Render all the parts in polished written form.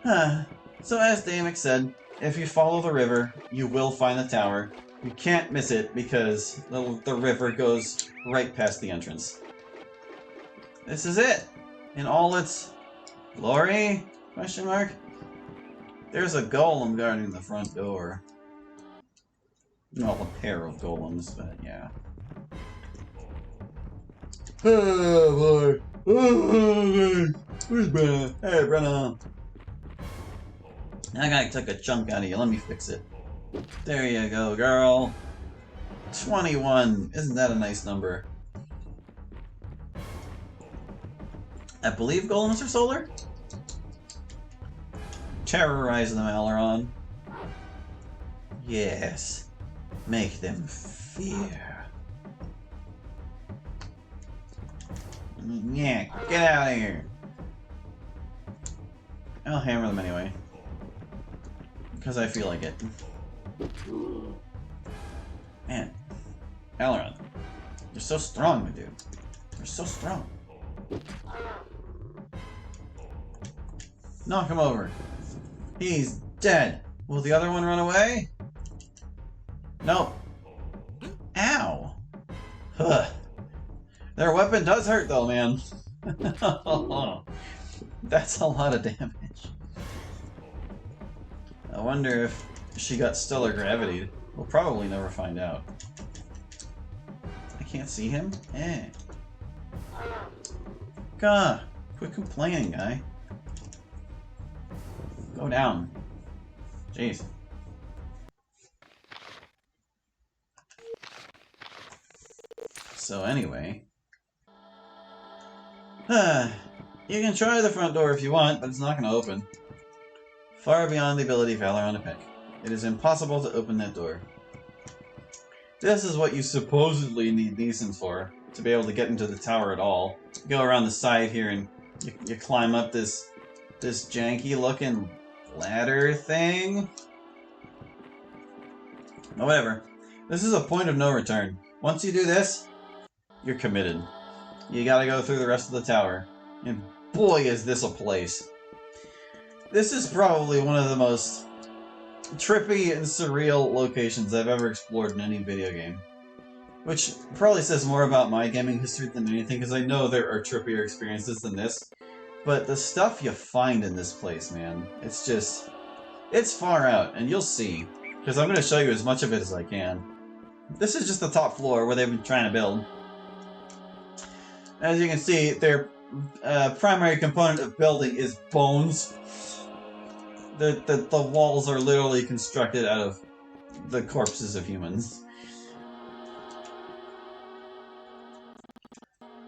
So as Damek said, if you follow the river, you will find the tower. You can't miss it because the river goes right past the entrance. This is it! In all its glory? Question mark? There's a golem guarding the front door. Well, a pair of golems, but yeah. Oh boy! Oh, where's Brenna? Hey, Brenna! That guy took a chunk out of you. Let me fix it. There you go, girl. 21. Isn't that a nice number? I believe golems are solar? Terrorize them, Aileron. Yes. Make them fear. Yeah, get out of here. I'll hammer them anyway. Because I feel like it. Man. Aileron. You're so strong, my dude. You're so strong. Knock him over. He's dead. Will the other one run away? Nope. Ow. Huh. Their weapon does hurt though, man. That's a lot of damage. I wonder if she got stellar gravity. We'll probably never find out. I can't see him? Eh. God, quit complaining, guy. Go down. Jeez. So anyway. You can try the front door if you want, but it's not going to open. Far beyond the ability of Aileron to pick. It is impossible to open that door. This is what you supposedly need Neeson for, to be able to get into the tower at all. You go around the side here and you climb up this janky looking ladder thing. Oh, whatever. This is a point of no return. Once you do this, you're committed. You gotta go through the rest of the tower. And boy, is this a place. This is probably one of the most trippy and surreal locations I've ever explored in any video game. Which probably says more about my gaming history than anything, because I know there are trippier experiences than this. But the stuff you find in this place, man, it's just... it's far out, and you'll see. Because I'm going to show you as much of it as I can. This is just the top floor where they've been trying to build. As you can see, their primary component of building is bones. The walls are literally constructed out of the corpses of humans.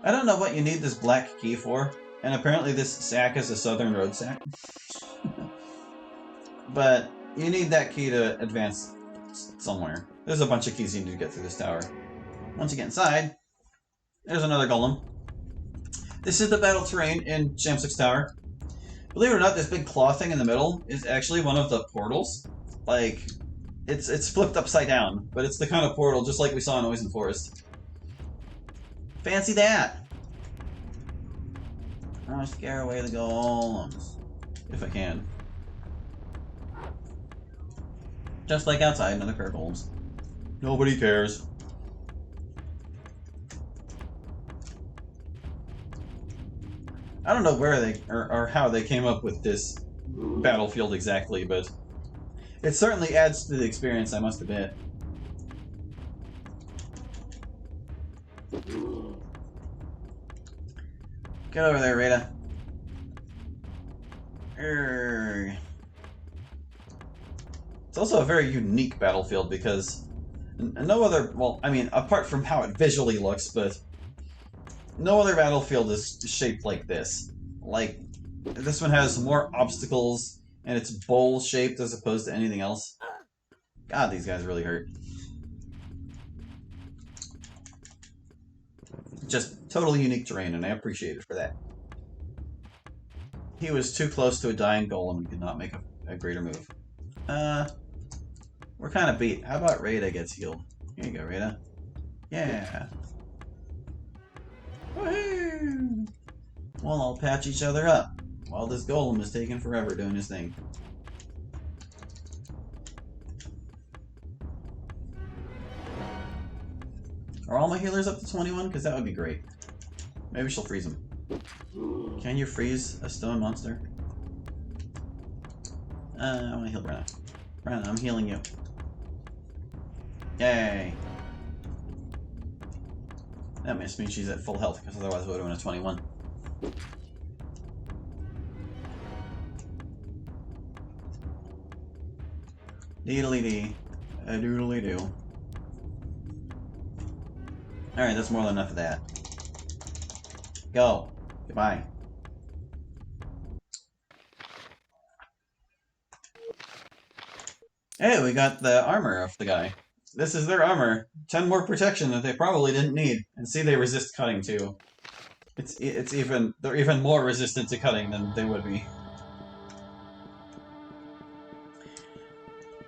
I don't know what you need this black key for, and apparently this sack is a Southern Road sack. But you need that key to advance somewhere. There's a bunch of keys you need to get through this tower. Once you get inside, there's another golem. This is the battle terrain in Shamsuk's tower. Believe it or not, this big claw thing in the middle is actually one of the portals. Like, it's flipped upside down, but it's the kind of portal just like we saw in Oizen Forest. Fancy that! I'll scare away the golems. If I can. Just like outside, another pair of golems. Nobody cares. I don't know where they, or how they came up with this battlefield exactly, but it certainly adds to the experience, I must admit. Get over there, Rita. It's also a very unique battlefield because no other, well, I mean, apart from how it visually looks, but no other battlefield is shaped like this. Like, this one has more obstacles, and it's bowl-shaped as opposed to anything else. God, these guys really hurt. Just totally unique terrain, and I appreciate it for that. He was too close to a dying golem and could not make a greater move. We're kind of beat. How about Rada gets healed? Here you go, Rada. Yeah. Woohoo! We'll all patch each other up. while this golem is taking forever doing his thing. Are all my healers up to 21? Because that would be great. Maybe she'll freeze them. Can you freeze a stone monster? I want to heal Brenna. Brenna, I'm healing you. Yay! That must mean she's at full health, because otherwise we would have been at 21. Deedly-dee. A doodly-doo. Alright, that's more than enough of that. Go. Goodbye. Hey, we got the armor of the guy. This is their armor. 10 more protection that they probably didn't need. And see, they resist cutting too. They're even more resistant to cutting than they would be.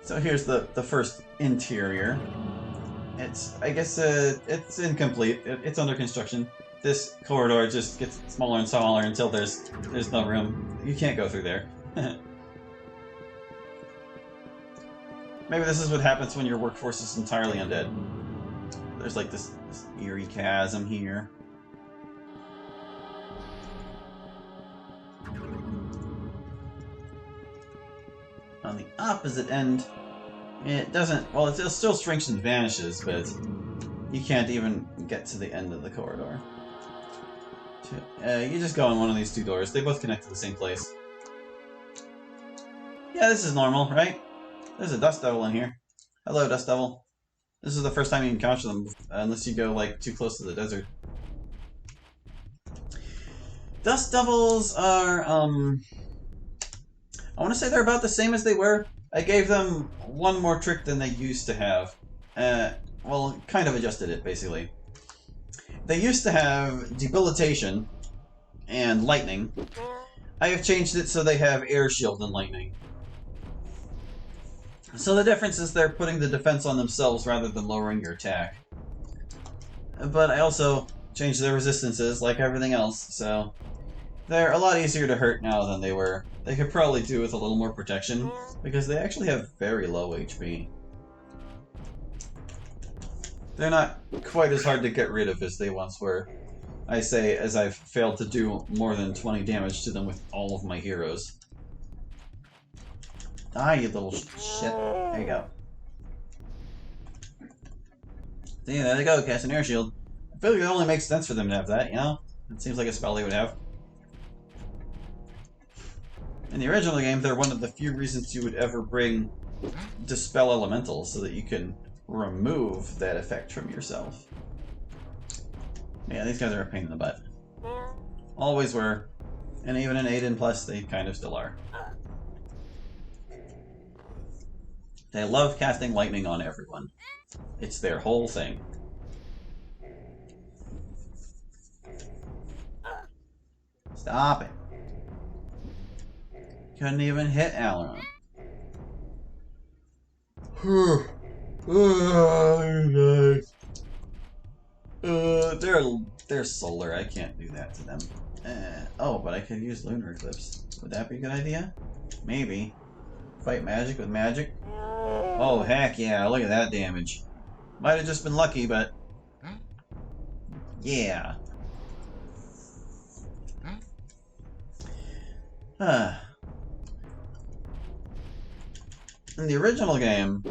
So here's the first interior. I guess it's incomplete. It's under construction. This corridor just gets smaller and smaller until there's no room. You can't go through there. Maybe this is what happens when your workforce is entirely undead. There's like this eerie chasm here. On the opposite end, it doesn't... Well, it still shrinks and vanishes, but you can't even get to the end of the corridor. You just go in one of these two doors. They both connect to the same place. Yeah, this is normal, right? There's a dust devil in here. Hello, dust devil. This is the first time you encounter them, unless you go, like, too close to the desert. Dust devils are, I want to say they're about the same as they were. I gave them one more trick than they used to have. Well, kind of adjusted it, basically. They used to have debilitation and lightning. I have changed it so they have air shield and lightning. So the difference is they're putting the defense on themselves rather than lowering your attack. But I also changed their resistances like everything else, so they're a lot easier to hurt now than they were. They could probably do with a little more protection, because they actually have very low HP. They're not quite as hard to get rid of as they once were. I say as I've failed to do more than 20 damage to them with all of my heroes. Die, you little shit. There you go. See, there they go, cast an air shield. I feel like it only makes sense for them to have that, you know? It seems like a spell they would have. In the original game, they're one of the few reasons you would ever bring Dispel Elemental, so that you can remove that effect from yourself. Yeah, these guys are a pain in the butt. Always were. And even in Aidyn Plus, they kind of still are. They love casting lightning on everyone. It's their whole thing. Stop it. Couldn't even hit Alaron. They're solar. I can't do that to them. Oh, but I could use Lunar Eclipse. Would that be a good idea? Maybe. Fight magic with magic? Oh, heck yeah, look at that damage. Might have just been lucky, but... Yeah. In the original game,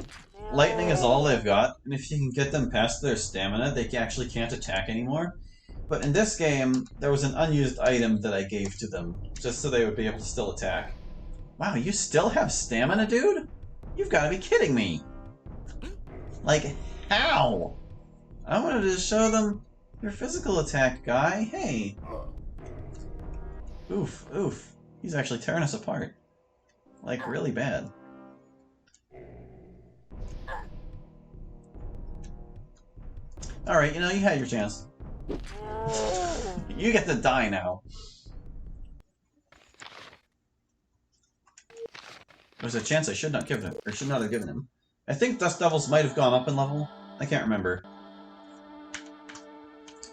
lightning is all they've got, and if you can get them past their stamina, they actually can't attack anymore. But in this game, there was an unused item that I gave to them, just so they would be able to still attack. Wow, you still have stamina, dude? You've got to be kidding me! Like, how? I wanted to show them your physical attack, guy. Hey! Oof, oof. He's actually tearing us apart. Like, really bad. Alright, you know, you had your chance. You get to die now. There's a chance I should not give him, or should not have given him. I think Dust Devils might have gone up in level. I can't remember.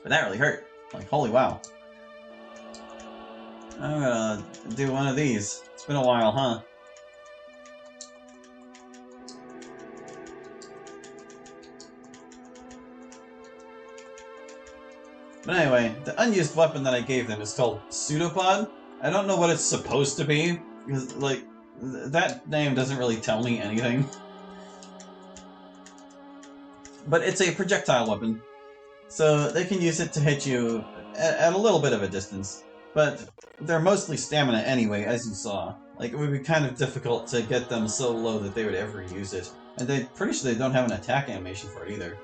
But that really hurt. Like, holy wow. I'm gonna do one of these. It's been a while, huh? But anyway, the unused weapon that I gave them is called Pseudopod. I don't know what it's supposed to be, because, like, that name doesn't really tell me anything. But it's a projectile weapon, so they can use it to hit you at a little bit of a distance. But they're mostly stamina anyway, as you saw. Like, it would be kind of difficult to get them so low that they would ever use it. And they're pretty sure they don't have an attack animation for it either.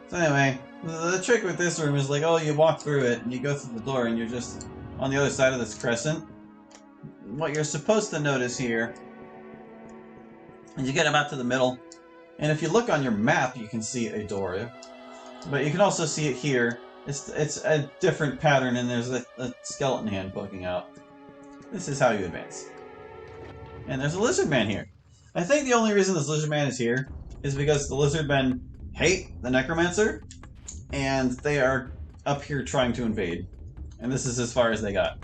So anyway, the trick with this room is like, oh, you walk through it, and you go through the door, and you're just on the other side of this crescent. What you're supposed to notice here is you get about to the middle, and if you look on your map, you can see a door. But you can also see it here. It's a different pattern, and there's a skeleton hand poking out. This is how you advance. And there's a lizard man here. I think the only reason this lizard man is here is because the lizard men hate the necromancer, and they are up here trying to invade. And this is as far as they got.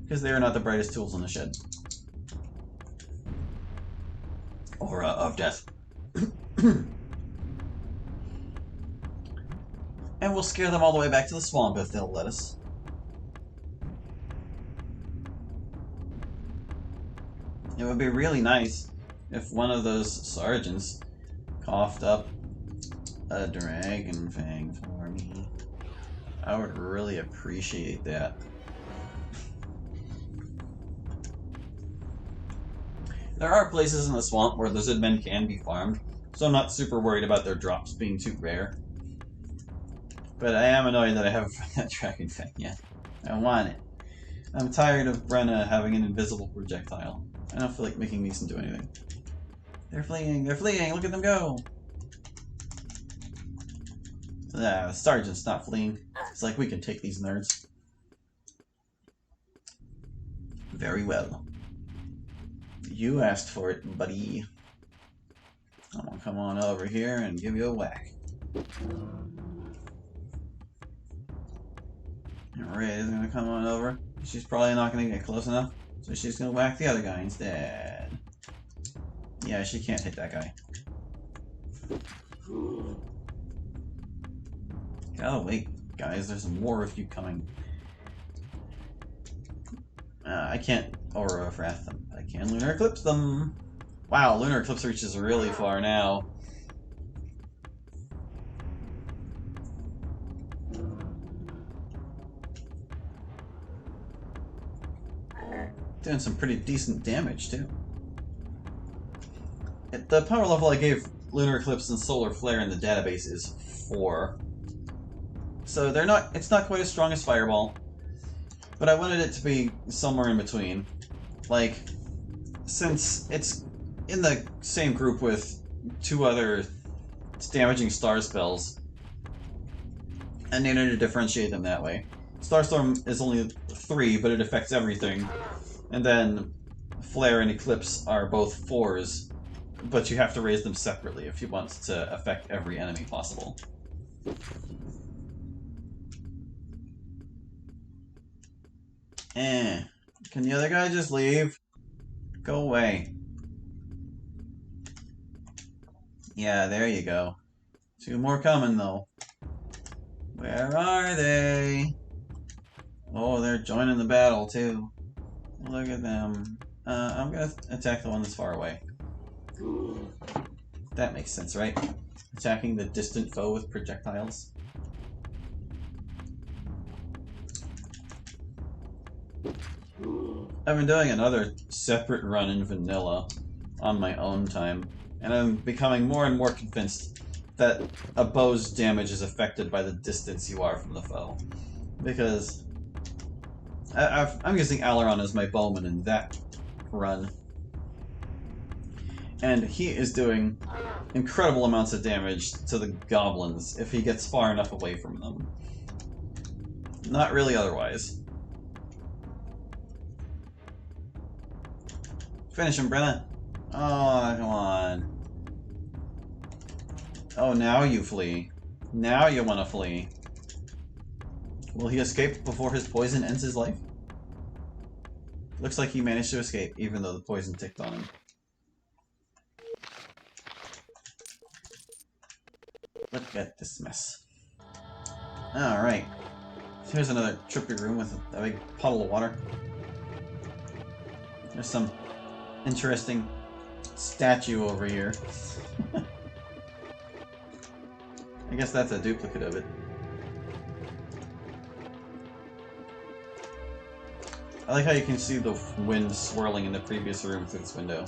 Because they are not the brightest tools in the shed. Aura of death. And we'll scare them all the way back to the swamp if they'll let us. It would be really nice if one of those sergeants coughed up a dragon fang for me. I would really appreciate that. There are places in the swamp where lizard men can be farmed, so I'm not super worried about their drops being too rare. But I am annoyed that I haven't found that dragon fang yet. I want it. I'm tired of Brenna having an invisible projectile. I don't feel like making these into anything. They're fleeing! They're fleeing! Look at them go! The sergeant's not fleeing. It's like we can take these nerds. Very well. You asked for it, buddy. I'm gonna come on over here and give you a whack. Red is gonna come on over. She's probably not gonna get close enough, so she's gonna whack the other guy instead. Yeah, she can't hit that guy. Oh wait, guys, there's more of you coming. I can't Aura of Wrath them, but I can Lunar Eclipse them. Wow, Lunar Eclipse reaches really far now. Doing some pretty decent damage, too. The power level I gave Lunar Eclipse and Solar Flare in the database is 4. So they're not. It's not quite as strong as Fireball, but I wanted it to be somewhere in between. Like, since it's in the same group with 2 other damaging star spells, I needed to differentiate them that way. Starstorm is only 3, but it affects everything. And then Flare and Eclipse are both 4s, but you have to raise them separately if you want to affect every enemy possible. Can the other guy just leave? Go away. Yeah, there you go. 2 more coming, though. Where are they? Oh, they're joining the battle, too. Look at them. I'm gonna attack the one that's far away. That makes sense, right? Attacking the distant foe with projectiles. I've been doing another separate run in vanilla on my own time, and I'm becoming more and more convinced that a bow's damage is affected by the distance you are from the foe. Because I'm using Alaron as my bowman in that run, and he is doing incredible amounts of damage to the goblins if he gets far enough away from them. Not really otherwise. Finish him, Brenna. Oh, come on. Oh, now you flee. Now you want to flee. Will he escape before his poison ends his life? Looks like he managed to escape, even though the poison ticked on him. Look at this mess. Alright. Here's another trippy room with a big puddle of water. There's some interesting statue over here. I guess that's a duplicate of it. I like how you can see the wind swirling in the previous room through this window.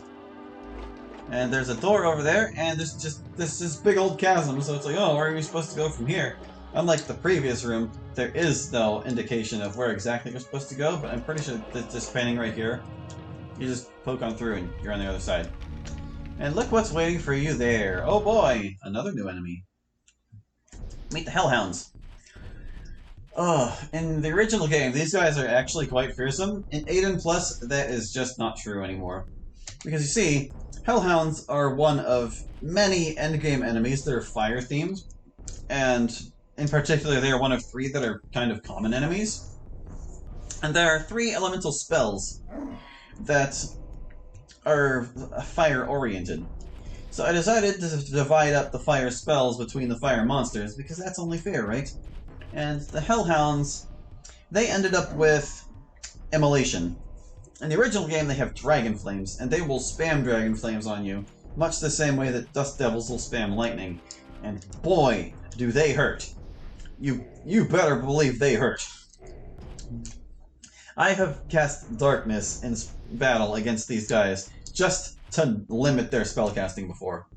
And there's a door over there, and there's just this big old chasm, so it's like, oh, where are we supposed to go from here? Unlike the previous room, there is no indication of where exactly you're supposed to go, but I'm pretty sure that this panning right here, you just poke on through and you're on the other side. And look what's waiting for you there. Oh boy, another new enemy. Meet the Hellhounds. Oh, in the original game, these guys are actually quite fearsome. In Aidyn Plus, that is just not true anymore. Because you see, Hellhounds are one of many endgame enemies that are fire-themed, and in particular, they are one of 3 that are kind of common enemies. And there are 3 elemental spells that are fire-oriented. So I decided to divide up the fire spells between the fire monsters, because that's only fair, right? And the Hellhounds, they ended up with Immolation. In the original game, they have Dragon Flames, and they will spam Dragon Flames on you, much the same way that Dust Devils will spam Lightning. And boy, do they hurt. You better believe they hurt. I have cast Darkness in battle against these guys, just to limit their spellcasting before.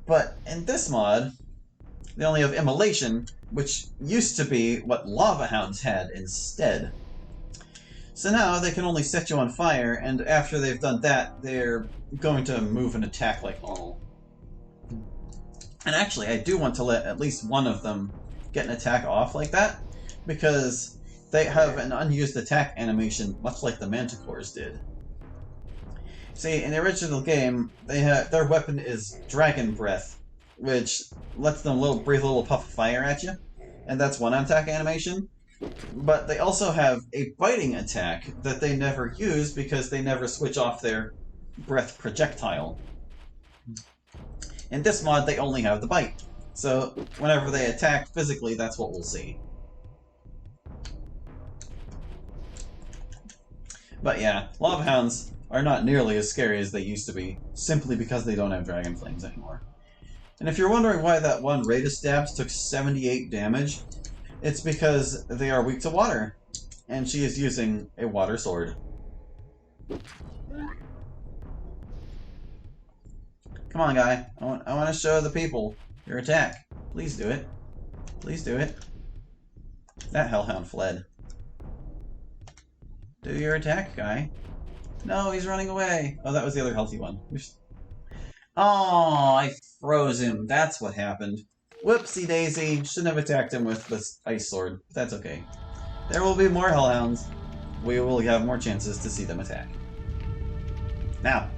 But in this mod, they only have Immolation, which used to be what Lava Hounds had instead. So now they can only set you on fire, and after they've done that, they're going to move and attack like normal. And actually, I do want to let at least one of them get an attack off like that, because they have an unused attack animation, much like the Manticores did. See, in the original game, their weapon is Dragon Breath, which lets them breathe a little puff of fire at you, and that's one attack animation. But they also have a biting attack that they never use because they never switch off their breath projectile. In this mod, they only have the bite. So whenever they attack physically, that's what we'll see. But yeah, Lava Hounds are not nearly as scary as they used to be, simply because they don't have Dragon Flames anymore. And if you're wondering why that one Rate of Stabs took 78 damage, it's because they are weak to water, and she is using a water sword. Come on, guy. I want to show the people your attack. Please do it. Please do it. That Hellhound fled. Do your attack, guy. No, he's running away. Oh, that was the other healthy one. Oh, I froze him. That's what happened. Whoopsie daisy. Shouldn't have attacked him with this ice sword. But that's okay. There will be more Hellhounds. We will have more chances to see them attack. Now,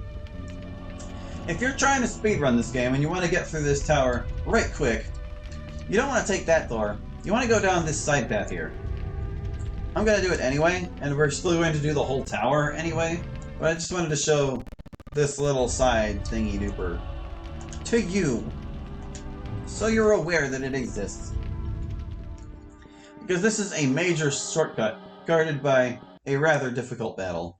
if you're trying to speedrun this game and you want to get through this tower right quick, you don't want to take that door. You want to go down this side path here. I'm going to do it anyway, and we're still going to do the whole tower anyway, but I just wanted to show this little side thingy-dooper to you, so you're aware that it exists. Because this is a major shortcut guarded by a rather difficult battle.